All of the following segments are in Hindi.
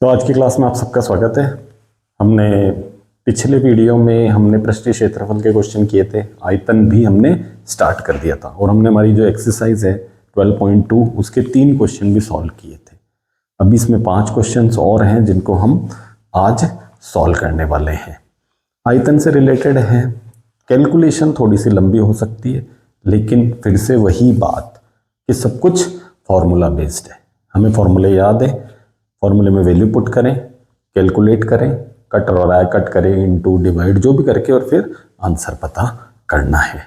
तो आज की क्लास में आप सबका स्वागत है। हमने पिछले वीडियो में हमने पृष्ठीय क्षेत्रफल के क्वेश्चन किए थे, आयतन भी हमने स्टार्ट कर दिया था और हमने हमारी जो एक्सरसाइज है 12.2 उसके 3 क्वेश्चन भी सॉल्व किए थे। अभी इसमें 5 क्वेश्चंस और हैं जिनको हम आज सॉल्व करने वाले हैं। आयतन से रिलेटेड है, कैलकुलेशन थोड़ी सी लंबी हो सकती है, लेकिन फिर से वही बात कि सब कुछ फॉर्मूला बेस्ड है। हमें फॉर्मूले याद है, फॉर्मूले में वैल्यू पुट करें, कैलकुलेट करें, कट और आया कट करें, इनटू डिवाइड जो भी करके और फिर आंसर पता करना है।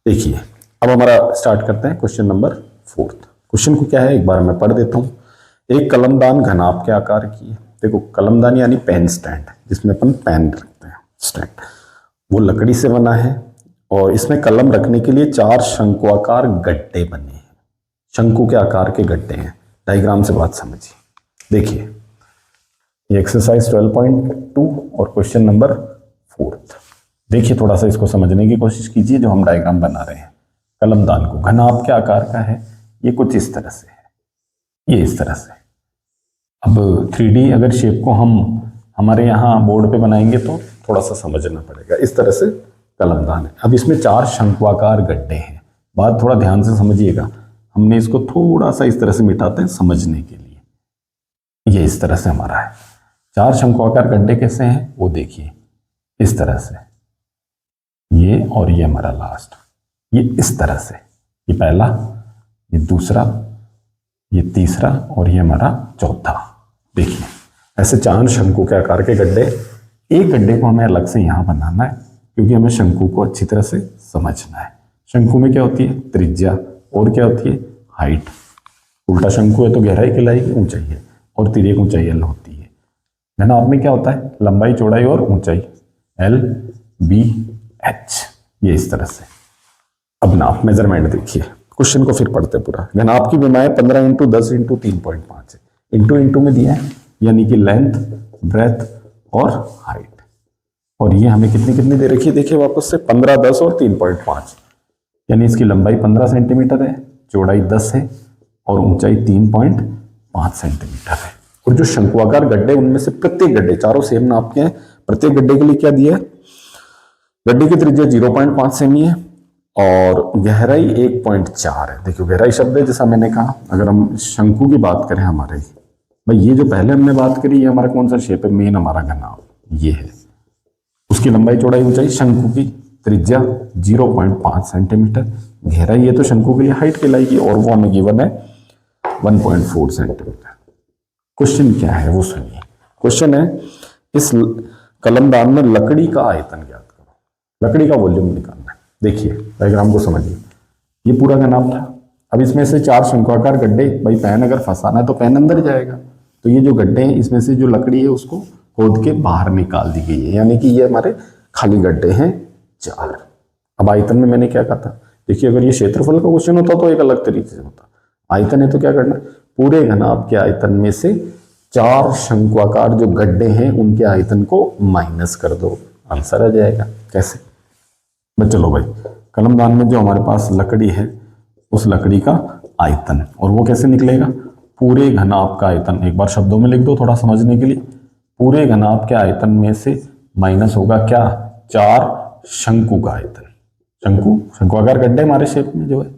देखिए अब हमारा स्टार्ट करते हैं क्वेश्चन नंबर 4। क्वेश्चन को क्या है एक बार मैं पढ़ देता हूँ। एक कलमदान घनाभ के आकार की है। देखो कलमदान यानी पेन स्टैंड जिसमें अपन पेन रखते हैं, स्टैंड, वो लकड़ी से बना है और इसमें कलम रखने के लिए 4 शंकुआकार गड्ढे बने हैं। शंकु के आकार के गड्ढे हैं। डायग्राम से बात समझिए। देखिए ये एक्सरसाइज 12.2 और क्वेश्चन नंबर 4। देखिए थोड़ा सा इसको समझने की कोशिश कीजिए। जो हम डायग्राम बना रहे हैं कलमदान को घनाभ के आकार का है, ये कुछ इस तरह से है, ये इस तरह से। अब 3D अगर शेप को हम हमारे यहाँ बोर्ड पे बनाएंगे तो थोड़ा सा समझना पड़ेगा। इस तरह से कलमदान है। अब इसमें 4 शंकुआकार गड्ढे हैं। बात थोड़ा ध्यान से समझिएगा। हमने इसको थोड़ा सा इस तरह से मिटाते हैं समझने के लिए। ये इस तरह से हमारा है। 4 शंकुआकार गड्ढे कैसे हैं वो देखिए, इस तरह से, ये और ये हमारा लास्ट, ये इस तरह से, ये पहला, ये दूसरा, ये तीसरा और ये हमारा चौथा। देखिए ऐसे 4 शंकु के आकार के गड्ढे। एक गड्ढे को हमें अलग से यहां बनाना है क्योंकि हमें शंकु को अच्छी तरह से समझना है। शंकु में क्या होती है? त्रिज्या, और क्या होती है? हाइट। उल्टा शंकु है तो गहराई कहलाएगी, ऊंचाई है, और तिर्यक ऊंचाई एल होती है। घनाभ में क्या होता है? लंबाई, चौड़ाई और ऊंचाई, एल बी एच, ये इस तरह से। अब नाप मेजरमेंट देखिए, क्वेश्चन को फिर पढ़ते पूरा। घनाभ की विमाएं 15 × 10 × 3.5 है। इंटू में दिया है, यानी कि लेंथ, ब्रेथ और हाइट। और ये हमें कितनी कितनी दे रखी है देखिए वापस से, 15, 10 और 3.5, यानी इसकी लंबाई 15 सेंटीमीटर है, चौड़ाई 10 है और ऊंचाई 3.5 सेंटीमीटर है। और जो शंकुआकार गड्ढे उनमें से प्रत्येक गड्ढे, चारों सेम नाप के हैं, प्रत्येक गड्ढे के लिए क्या दिया है? गड्ढे की त्रिज्या 0.5 सेमी है और गहराई 1.4 है। देखियो गहराई शब्द है, जैसा मैंने कहा। अगर हम शंकु की बात करें हमारे, भाई ये जो पहले हमने बात करी, ये हमारा कौन सा शेप है? मेन हमारा घनाभ ये है। उसकी लंबाई, चौड़ाई, ऊंचाई, शंकु की त्रिज्या 0.5 सेंटीमीटर, गहराई ये तो शंकु के लिए हाइट कहलाएगी और वो हमें गिवन है 1.4 सेंटीमीटर। क्वेश्चन क्या है वो सुनिए। क्वेश्चन है, इस कलमदान में लकड़ी का आयतन ज्ञात करो। लकड़ी का वॉल्यूम निकालना है। देखिए डायग्राम को समझिए। ये पूरा घनाभ था। अब इसमें से 4 शंकुआकार गड्ढे, भाई पेन अगर फंसाना है तो पेन अंदर जाएगा, तो ये जो गड्ढे हैं इसमें से जो लकड़ी है उसको खोद के बाहर निकाल दी गई है, यानी कि ये हमारे खाली गड्ढे हैं 4। अब आयतन में मैंने क्या कहा था? देखिए अगर ये क्षेत्रफल का क्वेश्चन होता तो एक अलग तरीके से होता। आयतन है तो क्या करना? पूरे घनाभ के आयतन में से 4 शंकुआकार जो गड्ढे हैं उनके आयतन को माइनस कर दो, आंसर आ जाएगा। कैसे? बस चलो भाई, कलमदान में जो हमारे पास लकड़ी है उस लकड़ी का आयतन, और वो कैसे निकलेगा? पूरे घनाभ का आयतन। एक बार शब्दों में लिख दो थोड़ा समझने के लिए। पूरे घनाभ के आयतन में से माइनस होगा क्या? 4 शंकु का आयतन। शंकुआकार गड्ढे हमारे शेप में जो है।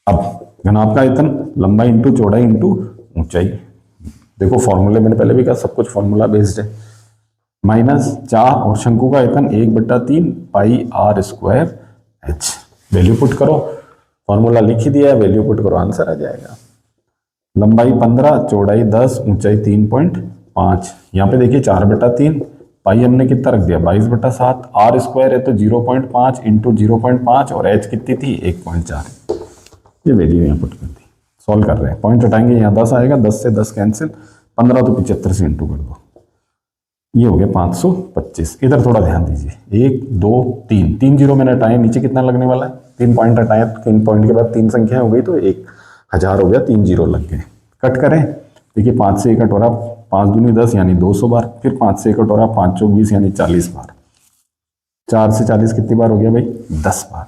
अब घनाभ का आयतन, लंबाई इंटू चौड़ाई इंटू ऊंचाई। देखो फॉर्मूले मैंने पहले भी कहा, सब कुछ फॉर्मूला बेस्ड है। -4 और शंकु का आयतन 1/3 पाई r square h। Value put करो, फॉर्मूला लिख ही दिया है, वैल्यू पुट करो, आंसर आ जाएगा। लंबाई 15, चौड़ाई 10, ऊंचाई 3.5। यहाँ पे देखिए 4/3, पाई हमने कितना रख दिया? 22/7। r स्क्वायर है तो 0.5 इंटू 0.5 और h कितनी थी? 1.4। ये वैल्यू यहाँ पुट कर दी। सॉल्व कर रहे हैं, पॉइंट हटाएंगे, यहाँ 10 आएगा, 10 से 10 कैंसिल, 15 तो 75 से इंटू कर दो, ये हो गया 525। इधर थोड़ा ध्यान दीजिए, 1 2 3, 3 जीरो मैंने हटाए, नीचे कितना लगने वाला है? 3 पॉइंट हटाए, 3 पॉइंट के बाद 3 संख्या हो गई तो 1000 हो गया, 3 जीरो लग गए। कट करें, देखिए 5 से 1 कटोरा, 5 दूनी 10 यानी 200 बार, फिर 5 से 1 कटोरा, 5 चौक 20 यानी 40 बार, 4 से 40 कितनी बार हो गया भाई? 10 बार,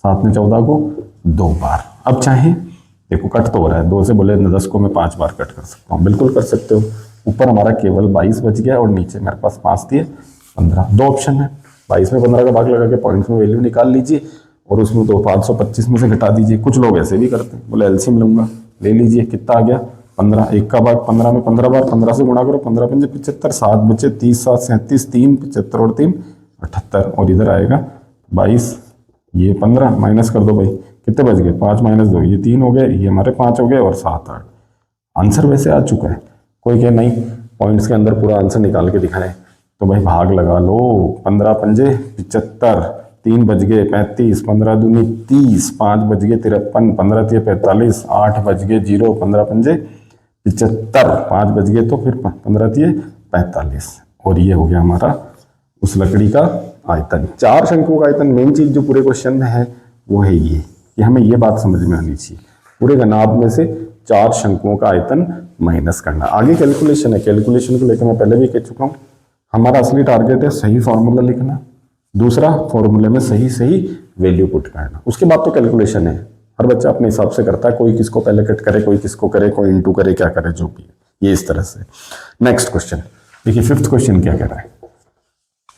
7 में 14 को 2 बार। अब चाहे देखो कट तो हो रहा है, 2 से बोले 10 को मैं 5 बार कट कर सकता हूँ, बिल्कुल कर सकते हो। ऊपर हमारा केवल 22 बच गया और नीचे मेरे पास 5 दिए 15। दो ऑप्शन है, 22 में 15 का भाग लगा के पॉइंट्स में वैल्यू निकाल लीजिए और उसमें तो 525 में से घटा दीजिए। कुछ लोग ऐसे भी करते हैं, बोले एलसीएम लूंगा, ले लीजिए, कितना आ गया 15। एक का भाग 15 में 15 बार 15 से गुणा करो, 15 पंजे 75, 7 बचे 30, 7 37, 3 75 और 3 78 और इधर आएगा 22, ये 15 माइनस कर दो भाई, कितने बच गए 5 माइनस 2, ये 3 हो गए, ये हमारे 5 हो गए और 7 8। आंसर वैसे आ चुका है। कोई कहे नहीं पॉइंट्स के अंदर पूरा आंसर निकाल के दिखाएं, तो भाई भाग लगा लो, 15 पंजे 75, 3 बज गए 35, 15 दूनी 30, 5 बज गए 53, 15 तिये 45, 8 बज गए 0, 15 पंजे 75, 5 बज गए तो फिर 15 तिये 45 और ये हो गया हमारा उस लकड़ी का आयतन। 4 शंकुओं का आयतन। मेन चीज जो पूरे क्वेश्चन में है वो है ये कि हमें ये बात समझ में आनी चाहिए, पूरे घनाभ में से 4 शंकुओं का आयतन माइनस करना। आगे कैलकुलेशन है, कैलकुलेशन को लेकर मैं पहले भी कह चुका हूँ। हमारा असली टारगेट है सही फॉर्मूला लिखना, दूसरा फॉर्मूले में सही सही वैल्यू पुट करना, उसके बाद तो कैलकुलेशन है। हर बच्चा अपने हिसाब से करता है, कोई किसको पहले कट करे, कोई किसको करे, कोई इंटू करे, क्या करे, जो भी है ये इस तरह से। नेक्स्ट क्वेश्चन देखिए, 5th क्वेश्चन क्या कह रहा है।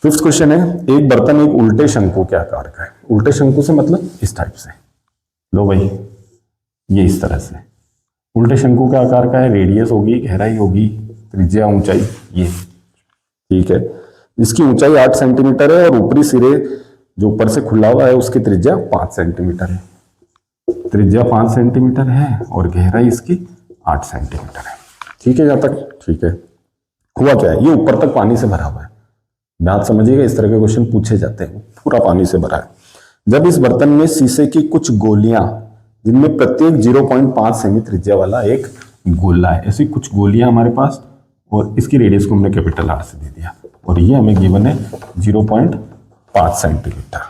5th क्वेश्चन है, एक बर्तन एक उल्टे शंकु के आकार का है। उल्टे शंकु से मतलब इस टाइप से, लो भाई ये इस तरह से उल्टे शंकु के आकार का है। रेडियस होगी, गहराई होगी, त्रिज्या, ऊंचाई ये, ठीक है। इसकी ऊंचाई 8 सेंटीमीटर है और ऊपरी सिरे जो ऊपर से खुला हुआ है उसकी त्रिज्या 5 सेंटीमीटर है। त्रिज्या 5 सेंटीमीटर है और गहराई इसकी 8 सेंटीमीटर है। ठीक है, यहां तक ठीक है। हुआ क्या है, ये ऊपर तक पानी से भरा हुआ है। बात समझिएगा, इस तरह के क्वेश्चन पूछे जाते हैं। पूरा पानी से भरा है। जब इस बर्तन में शीशे की कुछ गोलियां, जिनमें प्रत्येक 0.5 सेमी त्रिज्या वाला एक गोला है, ऐसी कुछ गोलियां हमारे पास, और इसकी रेडियस को हमने कैपिटल आर से दे दिया और ये हमें गिवन है 0.5 सेंटीमीटर।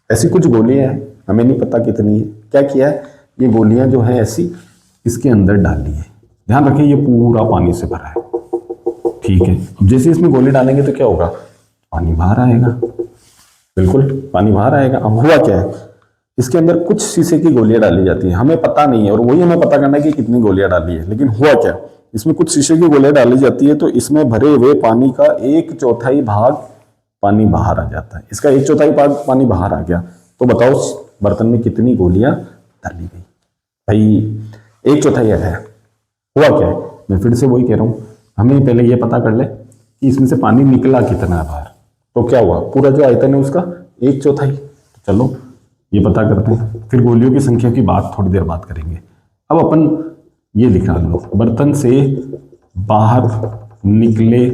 ऐसी कुछ गोलियां हैं, हमें नहीं पता कितनी है। क्या किया है, ये गोलियां जो है ऐसी इसके अंदर डाली है। ध्यान रखें ये पूरा पानी से भरा है, ठीक है। अब जैसे इसमें गोली डालेंगे तो क्या होगा, पानी बाहर आएगा, बिल्कुल पानी बाहर आएगा। अब हुआ क्या है, इसके अंदर कुछ शीशे की गोलियां डाली जाती हैं, हमें पता नहीं है और वही हमें पता करना है कि कितनी गोलियां डाली है। लेकिन हुआ क्या, इसमें कुछ शीशे की गोलियां डाली जाती है तो इसमें भरे हुए पानी का 1/4 भाग पानी बाहर आ जाता है। इसका 1/4 भाग पानी बाहर आ गया तो बताओ बर्तन में कितनी गोलियां डाली गई। भाई 1/4 है। हुआ क्या है, मैं फिर से वही कह रहा हूं, हमें पहले ये पता कर ले कि इसमें से पानी निकला कितना है बाहर। तो क्या हुआ, पूरा जो आयतन है उसका 1/4। तो चलो ये पता करते हैं, फिर गोलियों की संख्या की बात थोड़ी देर बाद करेंगे। अब अपन ये लिखना लो, बर्तन से बाहर निकले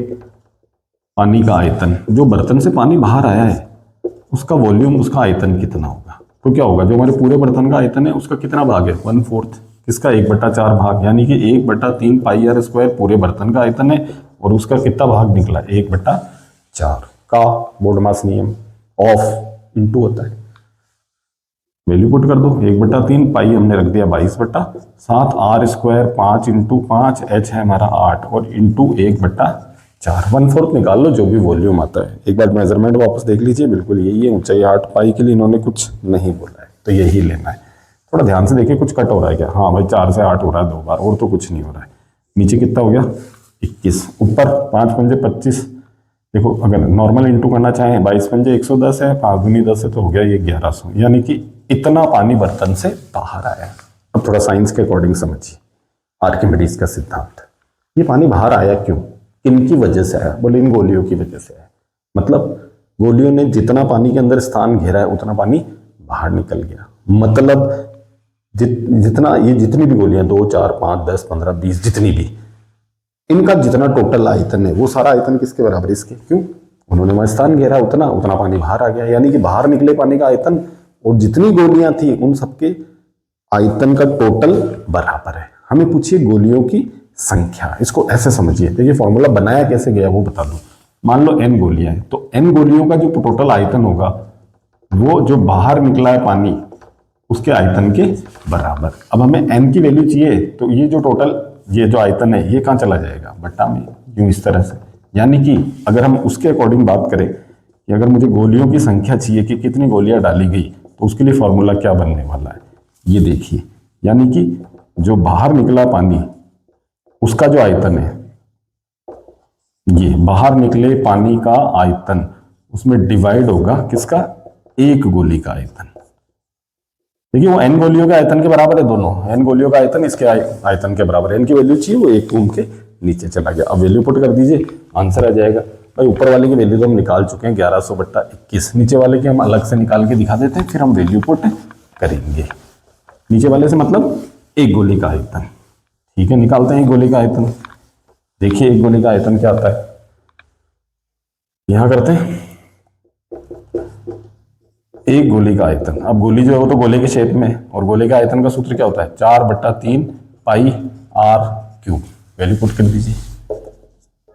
पानी का आयतन, जो बर्तन से पानी बाहर आया है उसका वॉल्यूम, उसका आयतन कितना होगा। तो क्या होगा, जो हमारे पूरे बर्तन का आयतन है उसका कितना भाग है, 1/4, किसका 1/4 भाग, यानी कि 1/3 पाई आर स्क्वायर पूरे बर्तन का आयतन है और उसका कितना भाग निकला 1/4 का बोर्डमास नियम ऑफ इंटू होता है। वैल्यू पुट कर दो, 1/3 पाई हमने रख दिया 22/7, आर स्क्वायर 5 × 5, एच है हमारा 8 और इंटू 1/4, 1/4 निकाल लो जो भी वॉल्यूम आता है। एक बार मेजरमेंट वापस देख लीजिए, बिल्कुल यही है। ऊंचाई 8 पाई के लिए इन्होंने कुछ नहीं बोला है तो यही लेना है। थोड़ा ध्यान से देखिए कुछ कट हो रहा है क्या, हाँ भाई 4 से 8 हो रहा है 2 बार, और तो कुछ नहीं हो रहा है। नीचे कितना हो गया 21, ऊपर 5 पंजे 25। देखो अगर नॉर्मल इंटू करना चाहें 22 पंजे 110 है, 5 दूनी 10 है तो हो गया ये 1100, यानी कि इतना पानी बर्तन से बाहर आया। अब थोड़ा साइंस के अकॉर्डिंग समझिए, आर्किमिडीज का सिद्धांत। ये पानी बाहर आया क्यों, किनकी वजह से आया, बोले इन गोलियों की वजह से आया। मतलब गोलियों ने जितना पानी के अंदर स्थान घेरा है उतना पानी बाहर निकल गया। मतलब जितना ये जितनी भी गोलियां 2 4 5 10 15 20 जितनी भी, इनका जितना टोटल आयतन है वो सारा आयतन किसके बराबर, इसके। क्यों, उन्होंने वहां स्थान घेरा, उतना उतना पानी बाहर आ गया, यानी कि बाहर निकले पानी का आयतन और जितनी गोलियां थी उन सबके आयतन का टोटल बराबर है। हमें पूछिए गोलियों की संख्या, इसको ऐसे समझिए। तो ये फॉर्मूला बनाया कैसे गया वो बता दो। मान लो n गोलियां हैं तो n गोलियों का जो टोटल आयतन होगा वो जो बाहर निकला है पानी उसके आयतन के बराबर। अब हमें n की वैल्यू चाहिए तो ये जो टोटल ये जो आयतन है ये कहाँ चला जाएगा, बट्टा में, यूं इस तरह से। यानी कि अगर हम उसके अकॉर्डिंग बात करें कि अगर मुझे गोलियों की संख्या चाहिए कि कितनी गोलियां डाली गई तो उसके लिए फॉर्मूला क्या बनने वाला है, ये देखिए। यानी कि जो बाहर निकला पानी उसका जो आयतन है ये बाहर निकले पानी का आयतन, उसमें डिवाइड होगा किसका, एक गोली का आयतन। देखिए वो एन गोलियों के आयतन के बराबर है, दोनों एन गोलियों का आयतन इसके आयतन के बराबर है। एन की वैल्यू चाहिए, वो एक घूम के नीचे चला गया। अब वैल्यू पुट कर दीजिए, आंसर आ जाएगा। भाई ऊपर वाले की वैल्यू तो हम निकाल चुके हैं 1100/21, नीचे वाले की हम अलग से निकाल के दिखा देते हैं, फिर हम वैल्यू पुट करेंगे। नीचे वाले से मतलब एक गोली का आयतन, ठीक है, निकालते हैं एक गोली का आयतन। देखिए एक गोली का आयतन क्या आता है, यहां करते हैं एक गोली का आयतन। अब गोली जो है वो तो गोले के शेप में, और गोले का आयतन का सूत्र क्या होता है, 4/3 पाई आर क्यूब। वैल्यू पुट कर दीजिए,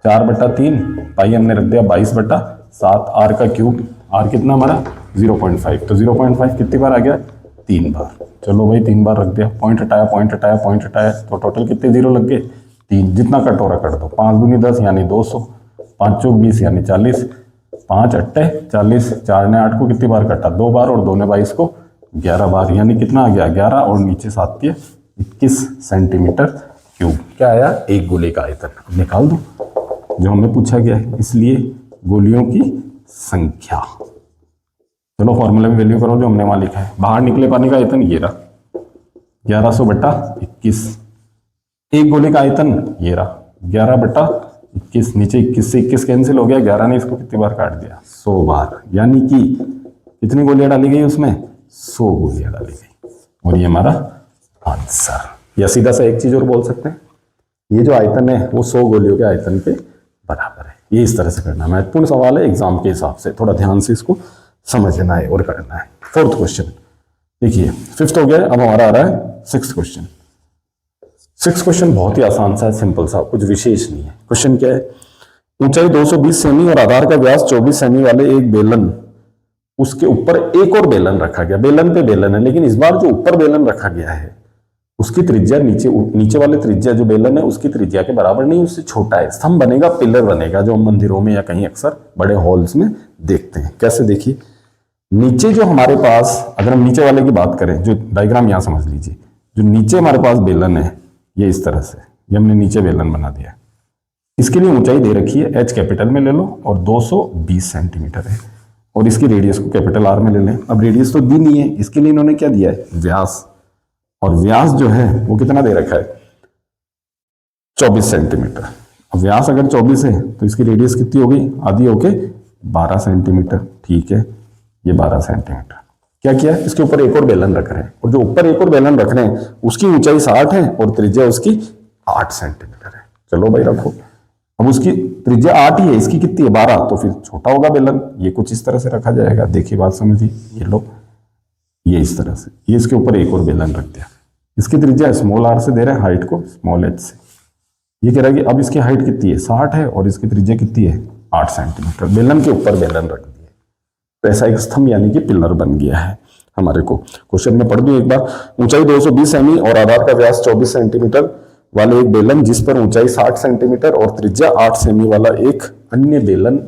4/3 पाई हमने रख दिया 22/7, आर का क्यूब, आर कितना हमारा 0.5, तो 0.5 कितनी बार आ गया, 3 बार। चलो भाई 3 बार रख दिया, पॉइंट हटाया पॉइंट हटाया पॉइंट हटाया, तो टोटल कितने जीरो लग गए, 3। जितना कट हो रहा कट दो, 5 दूनी 10 यानी 200, 5 चौक 20 यानी 40, 5 अट्टे 40, 4 ने 8 को कितनी बार कटा, 2 बार, और 2 ने 22 को 11 बार, यानी कितना आ गया 11, और नीचे 7 दिए 21 सेंटीमीटर क्यूब। क्या आया, एक गोले का आयतन। अब निकाल दो जो हमें पूछा गया है, इसलिए गोलियों की संख्या। चलो फॉर्मूला में वैल्यू करो जो हमने वहां लिखा है। बाहर निकले पानी का आयतन ये रहा 1100/21, एक गोले का आयतन ये रहा 11/21, नीचे 21 से 21 कैंसिल हो गया, 11 ने इसको कितनी बार काट दिया, 100 बार, यानी कि कितनी गोलियां डाली गई उसमें, 100 गोलियां डाली गई, और ये हमारा आंसर। या सीधा सा एक चीज और बोल सकते हैं, ये जो आयतन है वो 100 गोलियों के आयतन के बराबर है। ये इस तरह से करना महत्वपूर्ण सवाल है एग्जाम के हिसाब से, थोड़ा ध्यान से इसको समझना है और करना है। 4th क्वेश्चन देखिए, 5th हो गया, अब हमारा आ रहा है 6th क्वेश्चन। 6th क्वेश्चन बहुत ही आसान सा है, सिंपल सा, कुछ विशेष नहीं है। क्वेश्चन क्या है, ऊंचाई 220 सेमी और आधार का व्यास 24 सेमी वाले एक बेलन, उसके ऊपर एक और बेलन रखा गया। बेलन पे बेलन है, लेकिन इस बार जो ऊपर बेलन रखा गया है उसकी त्रिज्या नीचे वाले त्रिज्या जो बेलन है उसकी त्रिज्या के बराबर नहीं, उससे छोटा है। स्तंभ बनेगा, पिलर बनेगा, जो हम मंदिरों में या कहीं अक्सर बड़े हॉल्स में देखते हैं। कैसे, देखिए नीचे जो हमारे पास, अगर हम नीचे वाले की बात करें, जो डायग्राम यहां समझ लीजिए, जो नीचे हमारे पास बेलन है ये इस तरह से, ये हमने नीचे बेलन बना दिया। इसके लिए ऊंचाई दे रखी है, एच कैपिटल में ले लो, और 220 सेंटीमीटर है, और इसकी रेडियस को कैपिटल आर में ले लें। अब रेडियस तो दी नहीं है, इसके लिए इन्होंने क्या दिया है, व्यास, और व्यास जो है वो कितना दे रखा है, 24 सेंटीमीटर। अब व्यास अगर 24 है तो इसकी रेडियस कितनी हो गई, आधी होके 12 सेंटीमीटर, ठीक है, ये 12 सेंटीमीटर। क्या किया, इसके ऊपर एक और बेलन रख रहे हैं, और जो ऊपर एक और बेलन रख रहे हैं उसकी ऊंचाई 60 है और त्रिज्या उसकी 8 सेंटीमीटर है। चलो भाई रखो, अब उसकी त्रिज्या 8 ही है, इसकी कितनी है 12, तो फिर छोटा होगा बेलन। ये कुछ इस तरह से रखा जाएगा, देखिए बात समझिए, ये लो, ये इस तरह से, ये इसके ऊपर एक और बेलन रख दिया, इसकी त्रिज्या स्मॉल आर से दे रहे हैं, हाइट को स्मॉल एच से। ये कह रहा है कि अब इसकी हाइट कितनी है, 60 है, और इसकी त्रिज्या कितनी है, 8 सेंटीमीटर। बेलन के ऊपर बेलन रख दिए, तो ऐसा एक स्तंभ यानी कि पिलर बन गया है हमारे को। क्वेश्चन में पढ़ दूं एक बार, ऊंचाई 220 सेमी और आधार का व्यास 24 सेंटीमीटर वाले एक बेलन, जिस पर ऊंचाई 60 सेंटीमीटर और त्रिज्या 8 सेमी वाला एक अन्य बेलन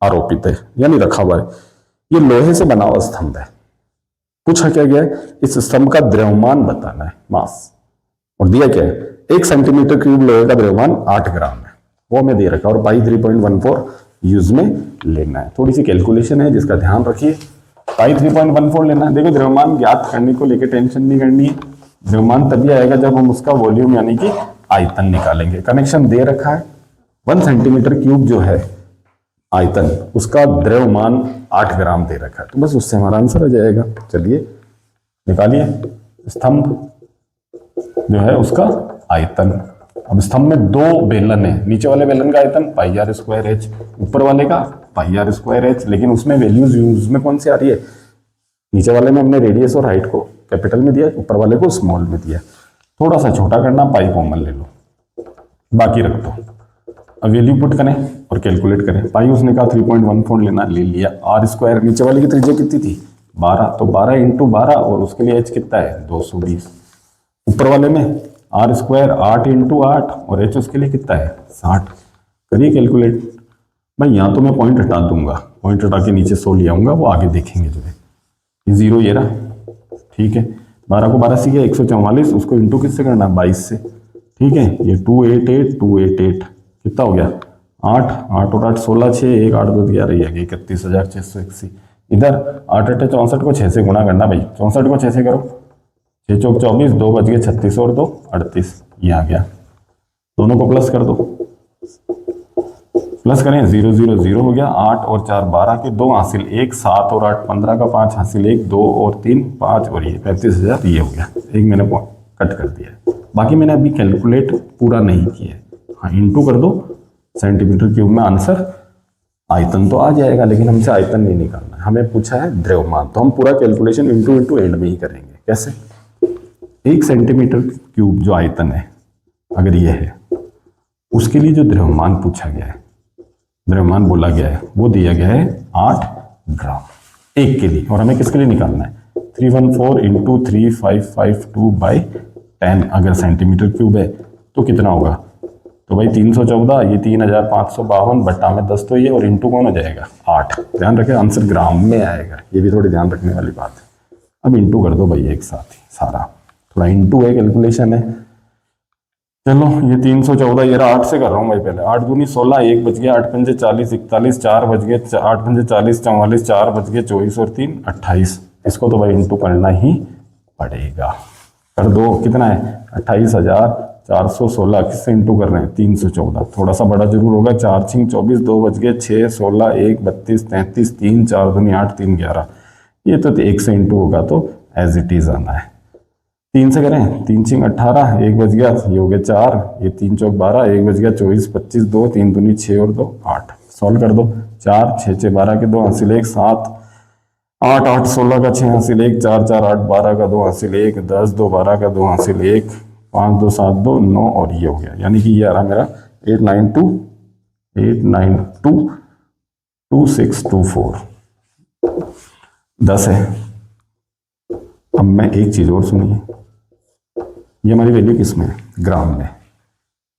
आरोपित है, यानी रखा हुआ है। ये लोहे से बना हुआ स्तंभ है। पूछा क्या गया है, इस स्तंभ का द्रव्यमान बताना है, मास, और दिया क्या है, 1 सेंटीमीटर क्यूब लोहे का द्रव्यमान 8 ग्राम है, वो हमें दे रखा है, और पाई 3.14 यूज में लेना है। थोड़ी सी कैलकुलेशन है जिसका ध्यान रखिए, पाई 3.14 लेना है। देखो द्रव्यमान ज्ञात करने को लेकर टेंशन नहीं करनी है, द्रव्यमान तभी आएगा जब हम उसका वॉल्यूम यानी कि आयतन निकालेंगे। कनेक्शन दे रखा है, 1 सेंटीमीटर क्यूब जो है आयतन, उसका द्रव्यमान 8 ग्राम दे रखा है, तो बस उससे हमारा आंसर आ जाएगा। चलिए निकालिए, स्तंभ जो है उसका आयतन। अब स्तंभ में 2 बेलन है, नीचे वाले बेलन का आयतन पाई आर स्क्वायर एच, ऊपर वाले का पाई आर स्क्वायर एच, लेकिन उसमें वैल्यूज यूज में कौन सी आ रही है, नीचे वाले में हमने रेडियस और हाइट को कैपिटल में दिया, ऊपर वाले को स्मॉल में दिया। थोड़ा सा छोटा करना, पाई कॉमन ले लो, बाकी रख दो। अब वैल्यू पुट करें और कैलकुलेट करें। पाई उसने कहा 3.14 लेना, ले लिया। आर स्क्वायर, नीचे वाले की त्रिज्या कितनी थी 12, तो 12 × 12, और उसके लिए एच कितना है 220। ऊपर वाले में आर स्क्वायर 8 × 8, और एच उसके लिए कितना है 60। करिए कैलकुलेट। भाई यहाँ तो मैं पॉइंट हटा दूंगा, पॉइंट हटा के नीचे 100 ले आऊंगा, वो आगे देखेंगे जो है। ये 0 ये रहा, ठीक है, 12 को 12 से किया 144, उसको इंटू किससे करना 22 से, ठीक है। ये 288 288 कितना हो गया 8 8 और 8 16, 6 1 8 2 11 ये आ गया 31,681। इधर 8 8 64 को 6 से गुणा करना भाई, 64 को 6 से करो, 6 चौक 24, 2 बच गए 36 और 2 38, ये आ गया। दोनों को प्लस कर दो, प्लस करें 0 0 0 हो गया। 8 और 4 12 के 2 हासिल 1, 7 और 8 15 का 5 हासिल 1, 2 और 3 5 और ये 35,000 ये हो गया। एक मैंने कट कर दिया है, बाकी मैंने अभी कैलकुलेट पूरा नहीं किया है। हाँ इंटू कर दो सेंटीमीटर क्यूब में, आंसर आयतन तो आ जाएगा, लेकिन हमसे आयतन नहीं निकालना है, हमें पूछा है द्रव्यमान। तो हम पूरा कैलकुलेशन इंटू इंटू एंड में ही करेंगे। कैसे? 1 सेंटीमीटर क्यूब जो आयतन है अगर ये है, उसके लिए जो द्रव्यमान पूछा गया है, द्रव्यमान बोला गया है, वो दिया गया है 8 ग्राम एक के लिए। और हमें किसके लिए निकालना है? 314 इंटू 3552/10 अगर सेंटीमीटर क्यूब है तो कितना होगा? तो भाई 314, ये 3552 बट्टा में 10 तो ये, और इंटू कौन हो जाएगा? 8। ध्यान रखें आंसर ग्राम में आएगा, ये भी थोड़ी ध्यान रखने वाली बात है। अब इंटू कर दो भाई एक साथ ही सारा, थोड़ा इंटू है, कैलकुलेशन है। चलो ये 314, ये 8 से कर रहा हूँ भाई पहले। 8 दूनी 16, 1 बच गया, 8 पंजे 40 41, 4 बच गए, 8 पंजे 40 44, 4 बच गए 24 और 3 28। इसको तो भाई इंटू करना ही पड़ेगा। कर दो, कितना है? 28,416। किससे इंटू कर रहे हैं? 314। थोड़ा सा बड़ा जरूर होगा, 4 6 24, 2 बच गए 6 16, 1 32 33, 3 4 दूनी 8 3 11। ये तो 1 से इंटू होगा तो एज इट इज आना है। 3 से करें, 3 6 18, 1 बच गया, ये हो गया 4, ये 3 चौक 12, 1 बच गया 24 25, 2 3 दूनी 6 और 2 8। सॉल्व कर दो, 4 6 6 12 के 2 हासिल 1, 7 8 8 16 का 6 हासिल 1, 4 4 8 12 का 2 हासिल 1, 10 2 12 का 2 हासिल 1, 5 2 7 2 9 और ये हो गया। यानी कि ये आ रहा मेरा 8922624 10 है। अब मैं एक चीज और सुनिए, ये हमारी वैल्यू किस में है? ग्राम में।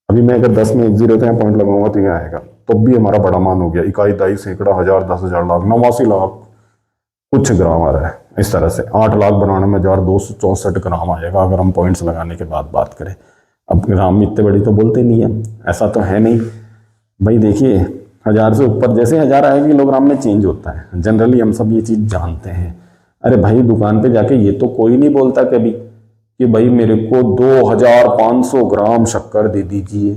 अभी मैं अगर 10 में 1 0 तो पॉइंट लगाऊंगा तो ये आएगा, तो भी हमारा बड़ा मान हो गया। इकाई, दाई, सैकड़ा, हजार, 10,000, लाख, 89 लाख कुछ ग्राम आ रहा है। इस तरह से 8 लाख बनाने में 1264 ग्राम आएगा अगर हम पॉइंट्स लगाने के बाद बात करें। अब ग्राम में इतने बड़ी तो बोलते नहीं है, ऐसा तो है नहीं भाई। देखिए 1000 से ऊपर जैसे 1000 आएगा किलोग्राम में चेंज होता है, जनरली हम सब ये चीज़ जानते हैं। अरे भाई दुकान पे जाके ये तो कोई नहीं बोलता कभी कि भाई मेरे को 2500 ग्राम शक्कर दे दीजिए,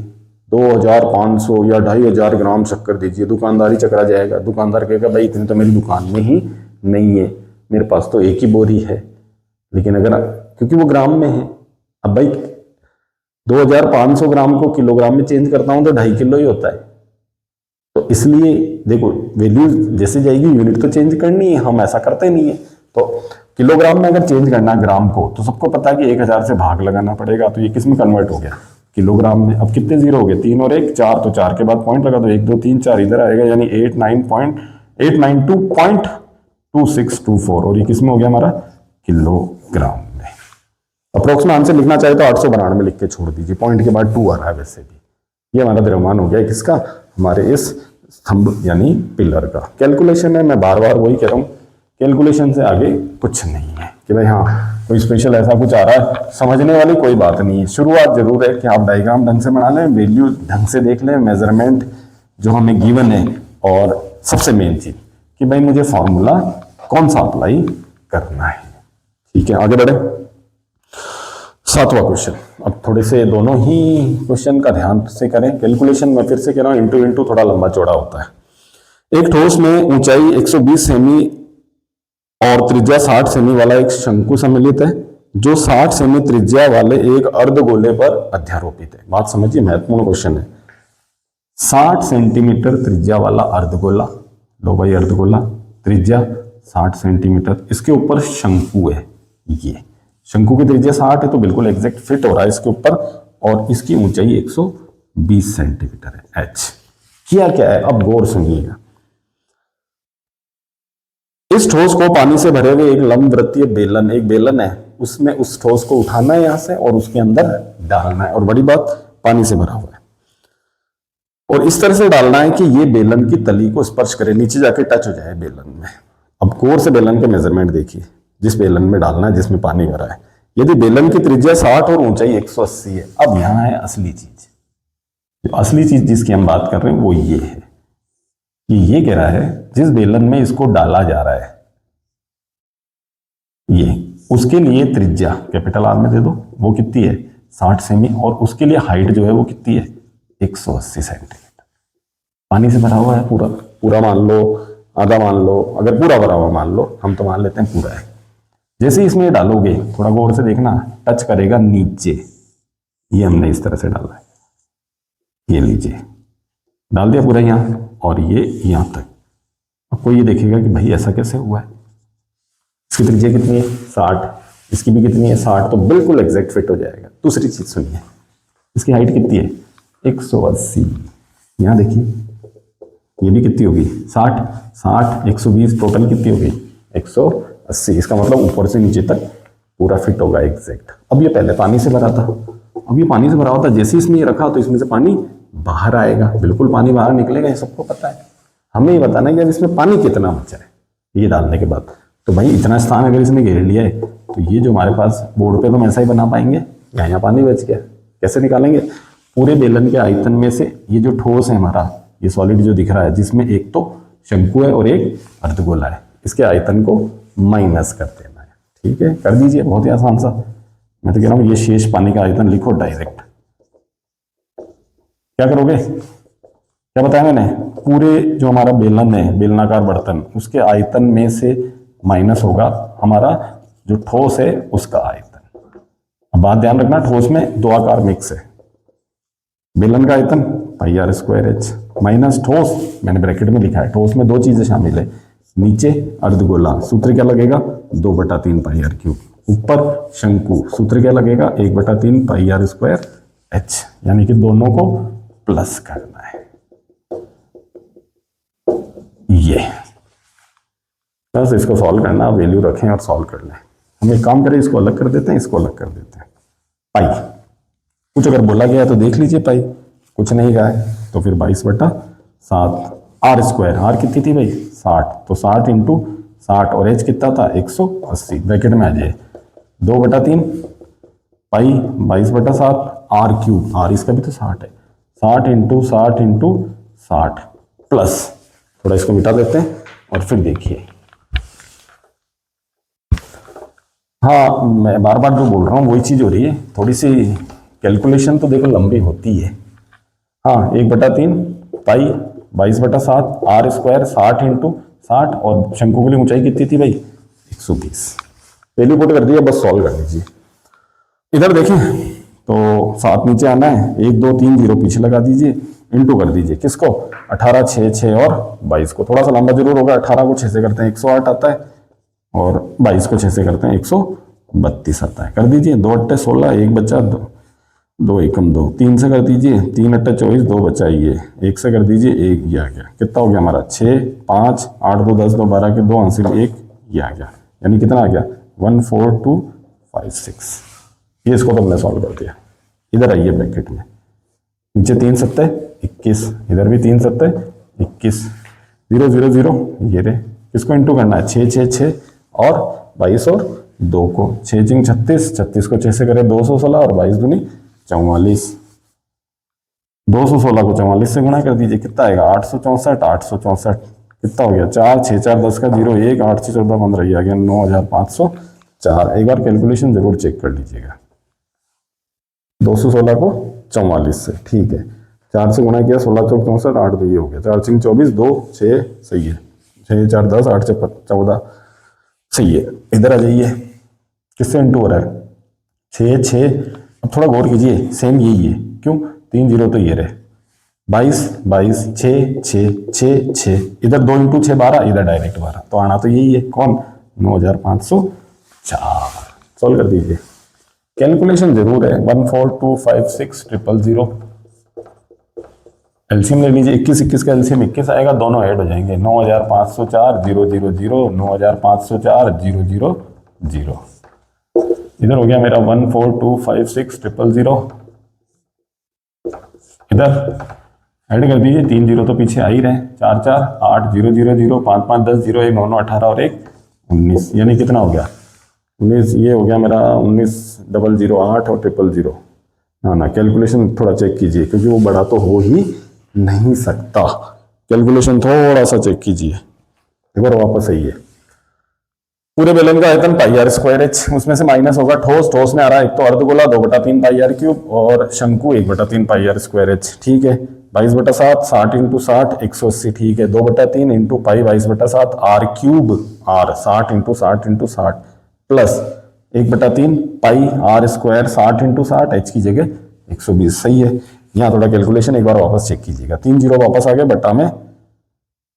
2500 या 2500 ग्राम शक्कर दीजिए। दुकानदारी चकरा जाएगा, दुकानदार कहेगा भाई इतनी तो मेरी दुकान में ही नहीं है, मेरे पास तो एक ही बोरी है। लेकिन अगर, क्योंकि वो ग्राम में है, अब भाई 2500 ग्राम को किलोग्राम में चेंज करता हूं तो 2.5 किलो ही होता है। तो इसलिए देखो वैल्यू जैसे जाएगी यूनिट तो चेंज करनी है, हम ऐसा करते नहीं है। तो किलोग्राम में अगर चेंज करना है ग्राम को, तो सबको पता है कि 1000 से भाग लगाना पड़ेगा। तो ये किस में कन्वर्ट हो गया? किलोग्राम में। अब कितने जीरो हो गए? 3 और 1 4, तो 4 के बाद पॉइंट लगा दो, 1 2 3 4 इधर आएगा, यानी 892.2624। और ये किस में हो गया हमारा? किलोग्राम में। अप्रोक्सीमेट आंसर लिखना चाहे तो 892 में लिख के छोड़ दीजिए, पॉइंट के बाद 2 आ रहा है वैसे भी। ये हमारा द्रव्यमान हो गया किसका? हमारे इस स्तंभ यानी पिलर का। कैलकुलेशन है, मैं बार बार वही कह रहा हूँ, कैलकुलेशन से आगे कुछ नहीं है कि भाई हाँ कोई स्पेशल ऐसा कुछ आ रहा है, समझने वाली कोई बात नहीं है। शुरुआत जरूर है कि आप डायग्राम ढंग से बना लें, वैल्यू ढंग से देख लें, मेजरमेंट जो हमें गिवन है, और सबसे मेन चीज कि भाई मुझे फॉर्मूला कौन सा अप्लाई करना है। ठीक है, आगे बढ़े। 7वां क्वेश्चन। अब थोड़े से दोनों ही क्वेश्चन का ध्यान से करें। कैलकुलेशन में फिर से कह रहा हूं, इंटू थोड़ा लंबा चौड़ा होता है। एक ठोस में ऊंचाई 120 सेमी और त्रिज्या 60 सेमी वाला एक शंकु सम्मिलित है, जो 60 सेमी त्रिज्या वाले एक अर्धगोले पर अध्यारोपित है। बात समझिए, महत्वपूर्ण क्वेश्चन है। 60 सेंटीमीटर त्रिज्या वाला अर्धगोला, लो भाई अर्धगोला, त्रिज्या 60 सेंटीमीटर, इसके ऊपर शंकु है। ये शंकु की त्रिज्या 60 है तो बिल्कुल एग्जैक्ट फिट हो रहा है इसके ऊपर, और इसकी ऊंचाई 120 सेंटीमीटर है, एच। किया क्या है अब गौर सुनिएगा। इस ठोस को पानी से भरे हुए एक लंबवृत्तीय बेलन, एक बेलन है, उसमें उस ठोस को उठाना है यहां से और उसके अंदर डालना है। और बड़ी बात, पानी से भरा हुआ है और इस तरह से डालना है कि ये बेलन की तली को स्पर्श करे, नीचे जाके टच हो जाए बेलन में। अब कोर से बेलन के मेजरमेंट देखिए, जिस बेलन में डालना है जिसमें पानी भरा है। यदि बेलन की त्रिज्या 60 और ऊंचाई 180 है, अब यहां है असली चीज। जो असली चीज जिसकी हम बात कर रहे हैं वो ये है कि ये कह रहा है जिस बेलन में इसको डाला जा रहा है ये, उसके लिए त्रिज्या कैपिटल आर में दे दो, वो कितनी है 60 सेमी, और उसके लिए हाइट जो है वो कितनी है 180 सेंटीमीटर। पानी से भरा हुआ है पूरा, पूरा मान लो, आधा मान लो, अगर पूरा भरा हुआ मान लो, हम तो मान लेते हैं पूरा है। जैसे इसमें डालोगे, थोड़ा गौर से देखना, टच करेगा नीचे, ये हमने इस तरह से डाला है, ये लीजिए डाल दिया पूरा यहां, और ये यहां तक। अब कोई ये देखेगा कि भाई ऐसा कैसे हुआ है, इसकी त्रिज्या कितनी है 60, इसकी भी कितनी है 60, तो बिल्कुल एग्जैक्ट फिट हो जाएगा। दूसरी चीज सुनिए, इसकी हाइट कितनी है 180, यहां देखिए ये भी कितनी होगी 60, 60 120, टोटल कितनी होगी 180। इसका मतलब ऊपर से नीचे तक पूरा फिट होगा एग्जैक्ट। अब ये पहले पानी से भरा था, अब ये पानी से भरा होता, जैसे इसमें ये रखा तो इसमें से पानी बाहर आएगा, बिल्कुल पानी बाहर निकलेगा, ये सबको पता है। हमें ये बताना है कि अब इसमें पानी कितना बचा है ये डालने के बाद। तो भाई इतना स्थान अगर इसने घेर लिया है तो ये जो हमारे पास बोर्ड पे तो हम ऐसा ही बना पाएंगे, यहाँ पानी बच गया, कैसे निकालेंगे? पूरे बेलन के आयतन में से ये जो ठोस है हमारा, ये सॉलिड जो दिख रहा है, जिसमें एक तो शंकु है और एक अर्धगोला है, इसके आयतन को माइनस कर देना है। ठीक है, कर दीजिए, बहुत ही आसान सा। मैं तो कह रहा हूँ ये शेष पानी का आयतन लिखो डायरेक्ट। क्या करोगे, क्या बताया मैंने? पूरे जो हमारा बेलन है, बेलनाकार बर्तन, उसके आयतन में से माइनस होगा हमारा जो ठोस है उसका आयतन। अब बात ध्यान रखना, ठोस में दो आकार मिक्स है, बेलन का आयतन पाई आर स्क्वायर एच माइनस ठोस, मैंने ब्रैकेट में लिखा है, ठोस में दो चीजें शामिल है, नीचे अर्धगोला, सूत्र क्या लगेगा 2/3 पाई आर क्यूब, ऊपर शंकु, सूत्र क्या लगेगा 1/3 पाई आर स्क्वायर एच, यानी कि दोनों को प्लस करना है। ये बस इसको सॉल्व करना, वैल्यू रखें और सॉल्व कर लें। हम एक काम करें, इसको अलग कर देते हैं, इसको अलग कर देते हैं। पाई कुछ अगर बोला गया है तो देख लीजिए, पाई कुछ नहीं कहा है तो फिर 22/7 आर स्क्वायर, आर कितनी थी भाई 60, तो 60 इंटू 60 और एच कितना था 180, ब्रैकेट में आ जाए 2/3 पाई 22/7 आर क्यूब, आर इसका भी तो 60 है, 60 इंटू 60 इंटू 60 प्लस, थोड़ा इसको मिटा देते हैं और फिर देखिए। हाँ, मैं बार बार जो बोल रहा हूँ वही चीज हो रही है, थोड़ी सी कैलकुलेशन तो देखो लंबी होती है। हाँ, 1/3 पाई 22/7 आर स्क्वायर 60 इंटू 60, और शंकु के लिए ऊंचाई कितनी थी भाई 120, वैल्यू पुट कर दिया, बस सॉल्व कर लीजिए। इधर देखें तो 7 नीचे आना है, 1 2 3 0 पीछे लगा दीजिए, इंटू कर दीजिए किसको 18 6 6 और 22 को, थोड़ा सा लंबा जरूर होगा, 18 को 6 से करते हैं 108 आता है, और 22 को 6 से करते हैं 132 आता है। कर दीजिए, 2 8 16, 1 बचा 2 एकम 2, 3 से कर दीजिए 3 8 24, 2 बचा ये, 1 से कर दीजिए 1, ये आ गया, कितना हो गया हमारा 6 5 8 2 10 2 12 के 2 हासिल 1, ये आ गया, यानी कितना आ गया 14256। ये इसको तो हमने सॉल्व कर दिया। इधर आइए ब्रैकेट में, नीचे 3 7 21, इधर भी 3 7 21, 0 0 0, ये रे, किसको इंटू करना है 6 6 6 और 22 और 2 को, 6 6 36, 36 को 6 से करें 216 और 22 दूनी 44, 216 को 44 से गुणा कर दीजिए, कितना आएगा 864, 864 कितना हो गया 4 6 4 10 का 0 1, 8 से 14 15, ये आ गया 9504। एक बार कैलकुलेशन जरूर चेक कर लीजिएगा, 216 को 44 से, ठीक है, 4 से गुणा किया 16 चौक 64, 8 2 ये हो गया, 4 6 24, 2 6 सही है, 6 4 10, 8 से 14 सही है। इधर आ जाइए, किससे इंटू हो रहा है 6 6, अब थोड़ा गौर कीजिए, सेम यही है, क्यों 3 0 तो ये रहे, 22 22 6 6 6 6, इधर 2 इंटू 6 12, इधर डायरेक्ट 12, तो आना तो यही है, कौन 9504। सॉल्व कर दीजिए, कैलकुलेशन जरूर है, 14256 000, एलसीएम ले लीजिए, 21 21 का एलसीएम 21 आएगा, दोनों ऐड हो जाएंगे, 9504 0 0 0, 9504 0 0 0, इधर हो गया मेरा 14256 000, इधर ऐड कर दीजिए, 3 0 तो पीछे आ ही रहे, 4 4 8 0 0 0, 5 5 10 0 1 9 9 18 और 1 19, यानी कितना हो गया 19, ये हो गया मेरा 19 008 और 000, ना कैलकुलेशन थोड़ा चेक कीजिए, क्योंकि वो बड़ा तो हो ही नहीं सकता। कैलकुलेशन थोड़ा सा चेक कीजिए, एक बार वापस आइए। पूरे बेलन का आयतन पाई आर स्क्वायर एच, उसमें से माइनस होगा ठोस, ठोस में आ रहा है एक तो अर्धगोला 2/3 पाई आर क्यूब और शंकु 1/3 पाई आर स्क्वायर एच। ठीक है, 22/7, 60 इंटू 60 180। ठीक है, 2/3 into pi 22/7 R cube, R 60 into 60 into 60 plus 1/3 pi R square 60 into 60, H की जगह 120। सही है। यहाँ थोड़ा कैलकुलेशन एक बार वापस चेक कीजिएगा, 3 जीरो वापस आ गए, बट्टा में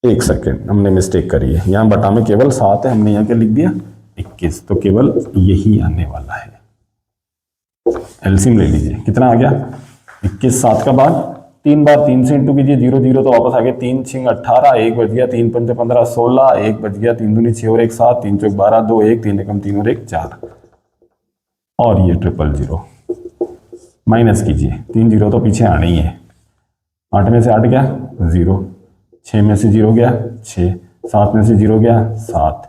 1 सेकेंड हमने मिस्टेक करी है, यहाँ बटा में केवल 7 है, हमने यहाँ क्या लिख दिया 21, तो केवल यही आने वाला है। एलसीएम ले लीजिए, कितना आ गया 21, 7 का बाद 3 बार 3 से इंटू कीजिए, 0 0 तो वापस आ गया, 3 6 18, 1 बच गया, 3 5 15 16, 1 बच गया, 3 दूनी 6 और 1 7, 3 चौक 12, 2 1, 3 एकम 3 और 1 4, और ये 000 माइनस कीजिए, 3 जीरो तो पीछे आना ही है, 8 में से 8 गया 0, 6 में से 0 गया 6, 7 में से 0 गया 7,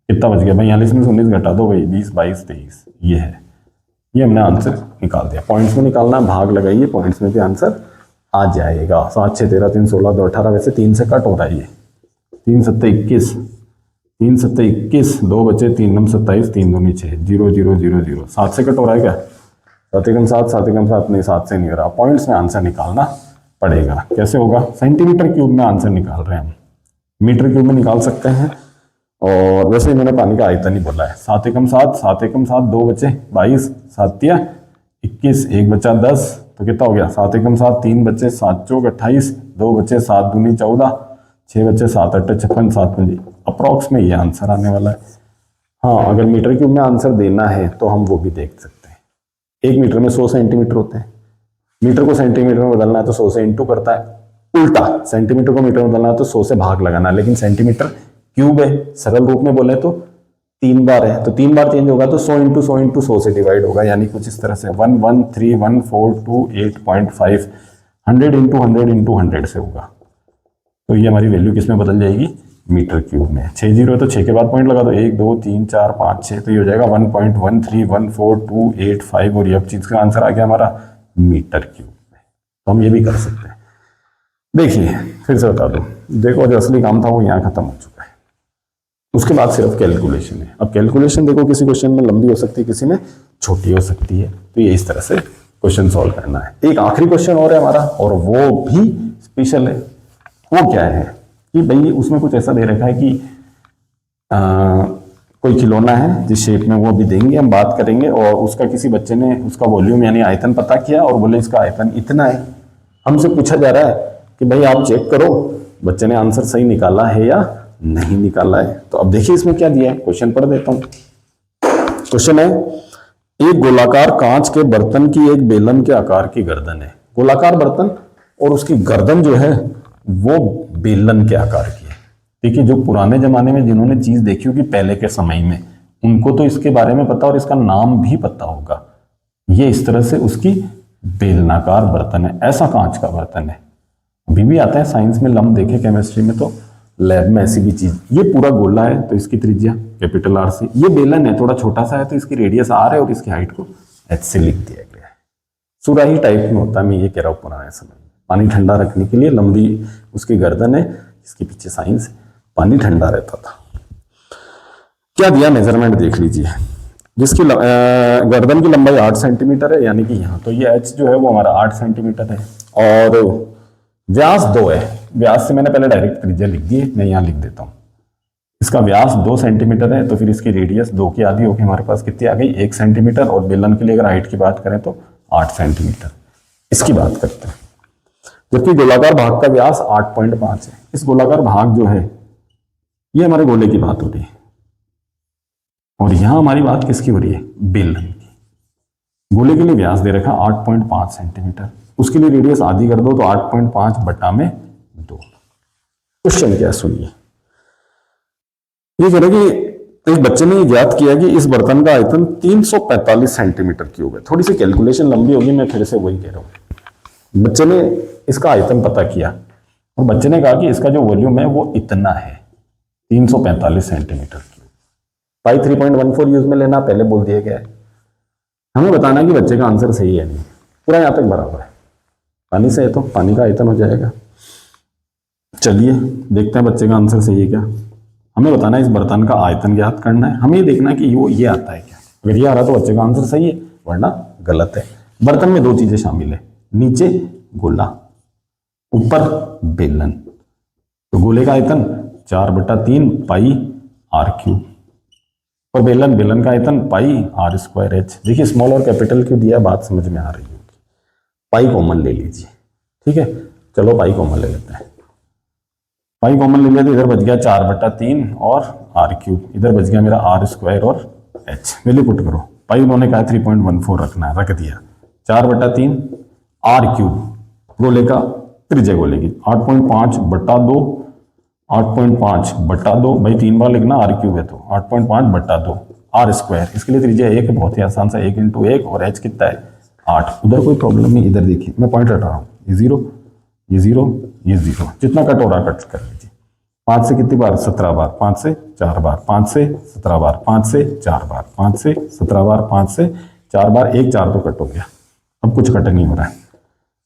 कितना बच गया भाई 42 में से 19 घटा दो भाई, 20 22 23, ये है, ये हमने आंसर निकाल दिया। पॉइंट्स में निकालना है, भाग लगाइए, पॉइंट्स में भी आंसर आ जाएगा। 7 6 13 3 16 2 18, वैसे 3 से कट हो रहा है ये, 3 7 21, 3 7 21, 2 बचे, 3 9 27, 3 दूनी 6, 0 0 0 0, 7 से कट हो रहा है क्या, 7 एकम 7, 7 एकम 7 नहीं, 7 से नहीं हो रहा। पॉइंट्स में आंसर निकालना पड़ेगा, कैसे होगा, सेंटीमीटर क्यूब में आंसर निकाल रहे हैं हम, मीटर क्यूब में निकाल सकते हैं, और वैसे इन्होंने पानी का आयतन ही बोला है। 7 एकम 7, 7 एकम 7, 2 बचे 22, 7 तिया 21, 1 बचा 10, तो कितना हो गया 7 एकम 7, 3 बचे, 7 चौक 28, 2 बचे, 7 दूनी 14, 6 बचे, 7 8 56, 7 पंजी, अप्रॉक्स में ये आंसर आने वाला है। हाँ, अगर मीटर क्यूब में आंसर देना है तो हम वो भी देख सकते हैं। 1 मीटर में 100 सेंटीमीटर होते हैं, मीटर को सेंटीमीटर में बदलना है तो 100 से इंटू करता है, उल्टा सेंटीमीटर को मीटर में बदलना है तो 100 से भाग लगाना है, लेकिन सेंटीमीटर क्यूब है, सरल रूप में बोले तो 3 बार है, तो 3 बार चेंज होगा तो 100 इंटू 100 इंटू 100 से डिवाइड होगा, यानी कुछ इस तरह से 1131428.5, 100 इंटू 100 इंटू 100 से होगा, तो ये हमारी वैल्यू किस में बदल जाएगी, मीटर क्यूब में। 6 जीरो है तो 6 के बाद पॉइंट लगा दो, 1 2 3 4 5 6, तो ये हो जाएगा 1.1314285, और ये अब चीज का आंसर आ गया हमारा मीटर क्यूब में। तो हम ये भी कर सकते हैं। देखिए फिर से बता दो, देखो जो असली काम था वो यहाँ खत्म हो चुका है, उसके बाद सिर्फ कैलकुलेशन है। अब कैलकुलेशन देखो, किसी क्वेश्चन में लंबी हो सकती है, किसी में छोटी हो सकती है, तो ये इस तरह से क्वेश्चन सॉल्व करना है। एक आखिरी क्वेश्चन और है हमारा, और वो भी स्पेशल है। वो क्या है कि भाई उसमें कुछ ऐसा दे रखा है कि कोई खिलौना है जिस शेप में, वो भी देंगे, हम बात करेंगे, और उसका किसी बच्चे ने उसका वॉल्यूम यानी आयतन पता किया और बोले इसका आयतन इतना है। हमसे पूछा जा रहा है कि भाई आप चेक करो बच्चे ने आंसर सही निकाला है या नहीं निकाला है। तो अब देखिए इसमें क्या दिया है, क्वेश्चन पढ़ देता हूं। क्वेश्चन है, एक गोलाकार कांच के बर्तन की एक बेलन के आकार की गर्दन है। गोलाकार बर्तन और उसकी गर्दन जो है वो बेलन के आकार की है। देखिए जो पुराने जमाने में जिन्होंने चीज देखी होगी पहले के समय में, उनको तो इसके बारे में पता और इसका नाम भी पता होगा। ये इस तरह से उसकी बेलनाकार बर्तन है, ऐसा कांच का बर्तन है। अभी भी आता है साइंस में, लम्ब देखे केमिस्ट्री में तो लैब में ऐसी भी चीज। ये पूरा गोला है तो इसकी त्रिज्या कैपिटल आर से, ये बेलन है थोड़ा छोटा सा है तो इसकी रेडियस आर है और इसकी हाइट को एच से लिख दिया गया है। सुराही टाइप में होता है, मैं ये कह रहा हूँ पुराने समय में, पानी ठंडा रखने के लिए लंबी उसकी गर्दन है, इसके पीछे साइंस है, पानी ठंडा रहता था। क्या दिया मेजरमेंट देख लीजिए, जिसकी गर्दन की लंबाई 8 सेंटीमीटर है, यानी कि यहाँ तो ये एच जो है वो हमारा 8 सेंटीमीटर है, और व्यास 2 है। व्यास से मैंने पहले डायरेक्ट त्रिज्या लिख दी है, मैं यहाँ लिख देता हूँ। इसका व्यास 2 सेंटीमीटर है, तो फिर इसकी रेडियस 2 की आधी होगी, हमारे पास कितनी आ गई 1 सेंटीमीटर, और बेलन के लिए अगर हाइट की बात करें तो 8 सेंटीमीटर। इसकी बात करते हैं, जबकि गोलाकार भाग का व्यास 8.5 है। इस गोलाकार भाग जो है ये हमारे गोले की बात हो रही है, और यहां हमारी बात किसकी हो रही है, बेलन की। गोले के लिए व्यास दे रखा 8.5 सेंटीमीटर, उसके लिए रेडियस आधी कर दो तो 8.5 बटा में 2। क्वेश्चन क्या सुनिए, ये कह रहा कि एक बच्चे ने ज्ञात किया कि इस बर्तन का आयतन 345 सेंटीमीटर क्यूब है। थोड़ी सी कैलकुलेशन लंबी होगी, मैं फिर से वही कह रहा हूं। बच्चे ने इसका आयतन पता किया और बच्चे ने कहा कि इसका जो वॉल्यूम है वो इतना है 345 सेंटीमीटर क्यूब। पाई 3.14 यूज में लेना पहले बोल दिया गया है। हमें बताना है कि बच्चे का आंसर सही है नहीं। पूरा यहाँ तक भरा हुआ है, पानी से है तो पानी का आयतन हो जाएगा। चलिए देखते हैं बच्चे का आंसर सही है क्या। हमें बताना है इस बर्तन का आयतन ज्ञात करना है, हमें ये देखना है कि वो ये आता है क्या। अगर ये आ रहा तो बच्चे का आंसर सही है, वरना गलत है। बर्तन में दो चीजें शामिल है, नीचे गोला, ऊपर बेलन। तो गोले का आयतन 4/3 पाई आर क्यूब, और बेलन का आयतन पाई आर स्क्वायर एच। देखिए स्मॉल और कैपिटल क्यों दिया, बात समझ में आ रही होगी। पाई कॉमन ले लीजिए, ठीक है, चलो पाई कॉमन ले लेते हैं। पाई कॉमन ले लिया तो इधर बच गया 4/3 और आर क्यूब, इधर बच गया मेरा आर स्क्वायर और एच। वैल्यू पुट करो, पाई उन्होंने कहा 3.14 रखना है, रख दिया। 4/3 आर क्यूब गोले का त्रिज्या गोले की 8.5/2, 8.5/2 भाई 3 बार लिखना, आर क्यूब है तो 8.5/2 आर स्क्वायर। इसके लिए त्रिज्या 1 है, बहुत ही आसान सा, 1 × 1 और एच कितना है 8। उधर कोई प्रॉब्लम नहीं, इधर देखिए मैं पॉइंट हटा रहा हूँ, ये 0 ये 0 ये 0, जितना कट हो रहा कट कर लीजिए। 5 से कितनी बार 17 बार, 5 से 4 बार, 5 से 17 बार, 5 से 4 बार, 5 से 17 बार, 5 से 4 बार, 1 4 तो कट हो गया। अब कुछ कट नहीं हो रहा है,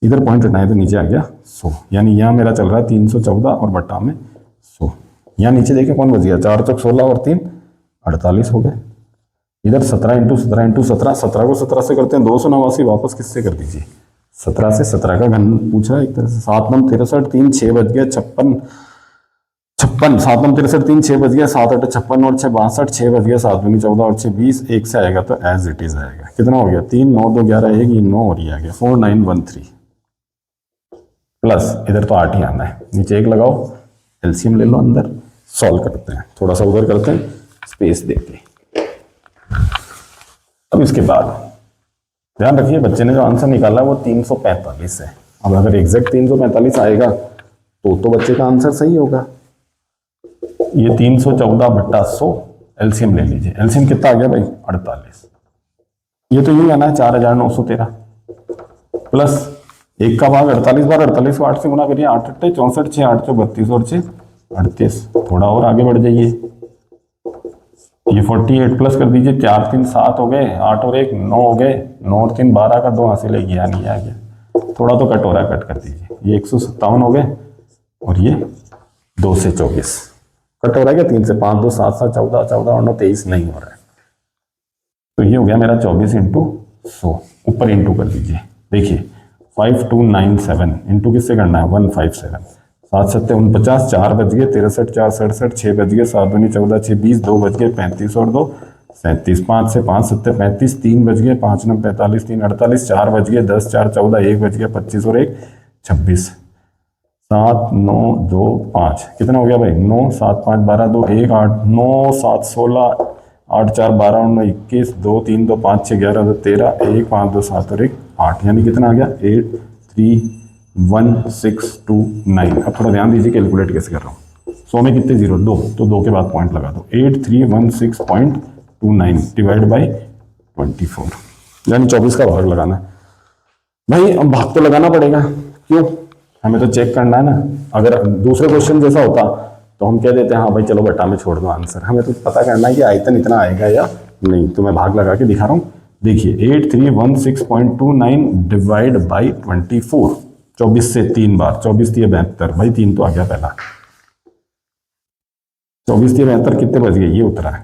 इधर पॉइंट हटाए तो नीचे आ गया 100, यानी यहाँ मेरा चल रहा है 314 और बट्टा में 100। यहाँ नीचे देखिए कौन बच गया, 4 चौक 16 और 3 48 हो गए। इधर 17 × 17 × 17, 17 को 17 से करते हैं 289, वापस किससे कर दीजिए 17 से। 17 का घन पूछा है एक तरह से, 7 9 63 3 6 बज गया 56, 7 9 63 3 6 बज गया, 7 8 56 और 6 62, 6 बज गया 7 दूनी 14 और 6 20, 1 से आएगा तो एज इट इज आएगा। कितना हो गया 3 9 2 11 1, ये 9 और ये आ गया 4913 प्लस इधर तो 8 ही आना है, नीचे 1 लगाओ, एलसीएम ले लो, अंदर सॉल्व करते हैं, थोड़ा सा उधर करते हैं स्पेस देके। अब इसके बाद ध्यान रखिए बच्चे ने जो आंसर निकाला वो 345 है। अब अगर एग्जैक्ट 345 आएगा तो बच्चे का आंसर सही होगा। ये 314/100 एलसीएम ले लीजिए, एलसीएम कितना आ गया भाई 48। ये तो यूं आना है 4913 प्लस 1 का भाग 48 बार, 48 को 8 से गुना करिए, 8 8 64 6 8 32 और 6 38। थोड़ा और आगे बढ़ जाइए, ये 48 प्लस कर दीजिए, 4 3 7 हो गए, 8 और 1 9 हो गए, 9 और 3 12 का 2 हासिल है, गया नहीं आ गया, थोड़ा तो कट हो रहा है, कट कर दीजिए। ये 157 हो गए और ये 2 से 24 कट हो रहा है क्या, 3 से 5 2 7 7 14 14 और 9 23 नहीं हो रहा है, तो ये हो गया मेरा 24 × 100। ऊपर इंटू कर दीजिए, देखिए 5297 इंटू किससे करना है 157, 7 7 49, 4 बज गए 63 4 67, 6 बज गए 7 दूनी 14 6 20, 2 बज गए 35 और 2 37, 5 से 5 7 35, 3 बज गए 5 9 45 3 48, 4 बज गए 10 4 14, 1 बज गया 25 और 1 26, 7 9 2 5 कितना हो गया भाई 9 7 5 12 2 1 8 9 7 16 8 4 12 और 9 21, 2 3 2 5 6 11 2 13, 1 5 2 7 और 1 8, यानी कितना आ गया 831,629। अब थोड़ा ध्यान दीजिए कैलकुलेट कैसे कर रहा हूँ, 100 में कितने जीरो 2, तो 2 के बाद पॉइंट लगा दो, 8316.29 डिवाइड बाई 24, यानी 24 का भाग लगाना है भाई। अब भाग तो लगाना पड़ेगा, क्यों, हमें तो चेक करना है ना। अगर दूसरे क्वेश्चन जैसा होता तो हम कह देते हैं हाँ भाई चलो बटा में छोड़ दो आंसर, हमें तो पता करना है कि आयतन इतना आएगा या नहीं। तो मैं भाग लगा के दिखा रहा हूँ, देखिए 8316.29 डिवाइड बाई 24, 24 से 3 बार, 24 3 72 भाई 3 तो आ गया पहला, 24 3 72 कितने बज गए, ये उतरा है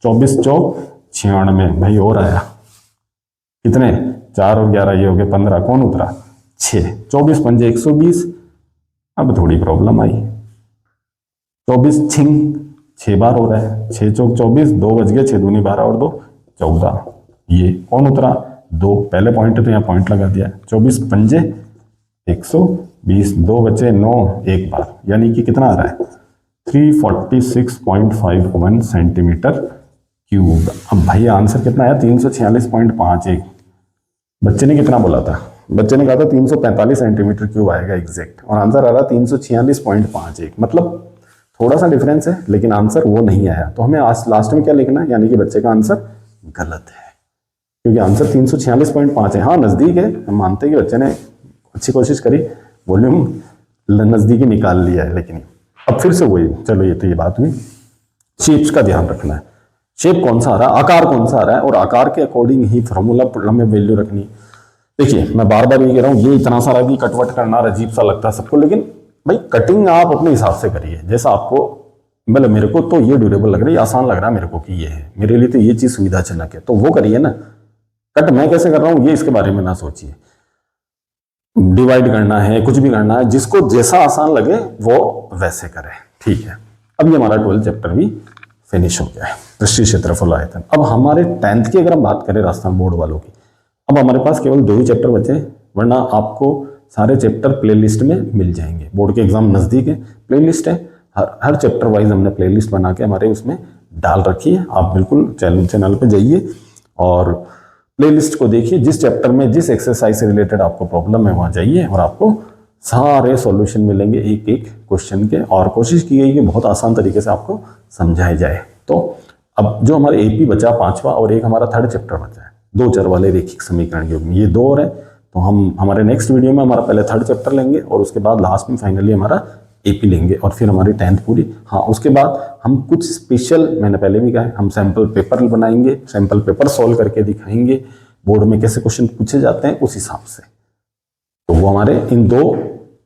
24 चौक 96 भाई, और आया कितने 4 और 11 ये हो गए 15, कौन उतरा 6, 24 पंजे 120। अब थोड़ी प्रॉब्लम आई, 24 छिंग 6 बार हो रहा है, 6 चौक 24, 2 बज गए 6 दूनी 12 और 2 14, ये कौन उतरा 2, पहले पॉइंट है तो यहाँ पॉइंट लगा दिया, 24 पंजे 120, 2 बचे 9 1 बार, यानी कि कितना आ रहा है 346.51 सेंटीमीटर क्यूब। अब भाई आंसर कितना आया 346.51। बच्चे ने कितना बोला था, बच्चे ने कहा था 345 सेंटीमीटर क्यूब आएगा एग्जैक्ट, और आंसर आ रहा 346.51, मतलब थोड़ा सा डिफरेंस है, लेकिन आंसर वो नहीं आया। तो हमें आज लास्ट में क्या लिखना है, यानी कि बच्चे का आंसर गलत है, क्योंकि आंसर 346.5 है। हाँ नजदीक है, हम मानते हैं कि बच्चे ने अच्छी कोशिश करी, वॉल्यूम नजदीकी निकाल लिया है, लेकिन अब फिर से वही, चलो ये तो ये बात हुई। शेप्स का ध्यान रखना है, शेप कौन सा आ रहा है, आकार कौन सा आ रहा है, और आकार के अकॉर्डिंग ही फॉर्मूला में वैल्यू रखनी। देखिए मैं बार बार ये कह रहा हूँ, ये इतना सारा भी कटवट करना अजीब सा लगता है सबको, लेकिन भाई कटिंग आप अपने हिसाब से करिए जैसा आपको, मतलब मेरे को तो ये ड्यूरेबल लग रहा है, आसान लग रहा है मेरे को कि ये है, मेरे लिए तो ये चीज़ सुविधाजनक है, तो वो करिए ना। कट मैं कैसे कर रहा हूँ ये इसके बारे में ना सोचिए, डिवाइड करना है, कुछ भी करना है, जिसको जैसा आसान लगे वो वैसे करे, ठीक है। अब ये हमारा 12 चैप्टर भी फिनिश हो गया है, पृष्ठीय क्षेत्रफल आयतन। अब हमारे 10th की अगर हम बात करें राजस्थान बोर्ड वालों की, अब हमारे पास केवल 2 ही चैप्टर बचे, वरना आपको सारे चैप्टर प्लेलिस्ट में मिल जाएंगे। बोर्ड के एग्जाम नज़दीक है, प्लेलिस्ट है, हर चैप्टर वाइज हमने प्लेलिस्ट बना के हमारे उसमें डाल रखी है। आप बिल्कुल चैनल पे जाइए और प्लेलिस्ट को देखिए, जिस चैप्टर में जिस एक्सरसाइज से रिलेटेड आपको प्रॉब्लम है वहाँ जाइए और आपको सारे सॉल्यूशन मिलेंगे एक एक क्वेश्चन के, और कोशिश की गई कि बहुत आसान तरीके से आपको समझाया जाए। तो अब जो हमारे एपी बचा 5वां और एक हमारा 3rd चैप्टर बचा है, 2 चर वाले रैखिक समीकरण युग्म, ये 2 और है। तो हम हमारे नेक्स्ट वीडियो में हमारा पहले 3rd चैप्टर लेंगे और उसके बाद लास्ट में फाइनली हमारा एपी लेंगे और फिर हमारी 10th पूरी। हाँ, उसके बाद हम कुछ स्पेशल, मैंने पहले भी कहा है, हम सैम्पल पेपर बनाएंगे, सैम्पल पेपर सॉल्व करके दिखाएंगे, बोर्ड में कैसे क्वेश्चन पूछे जाते हैं उस हिसाब से। तो वो हमारे इन 2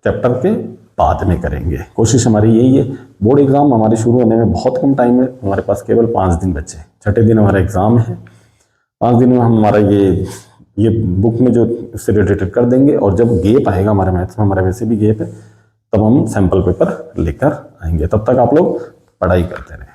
चैप्टर के बाद में करेंगे। कोशिश हमारी यही है। बोर्ड एग्जाम हमारे शुरू होने में बहुत कम टाइम है, हमारे पास केवल 5 दिन बचे, छठे दिन हमारा एग्जाम है। 5 दिन में हम हमारा ये बुक में जो इससे रिलेटेड कर देंगे, और जब गेप आएगा हमारे मैथ्स में, हमारे वैसे भी गेप है, तब हम सैम्पल पेपर लेकर आएंगे। तब तक आप लोग पढ़ाई करते रहें।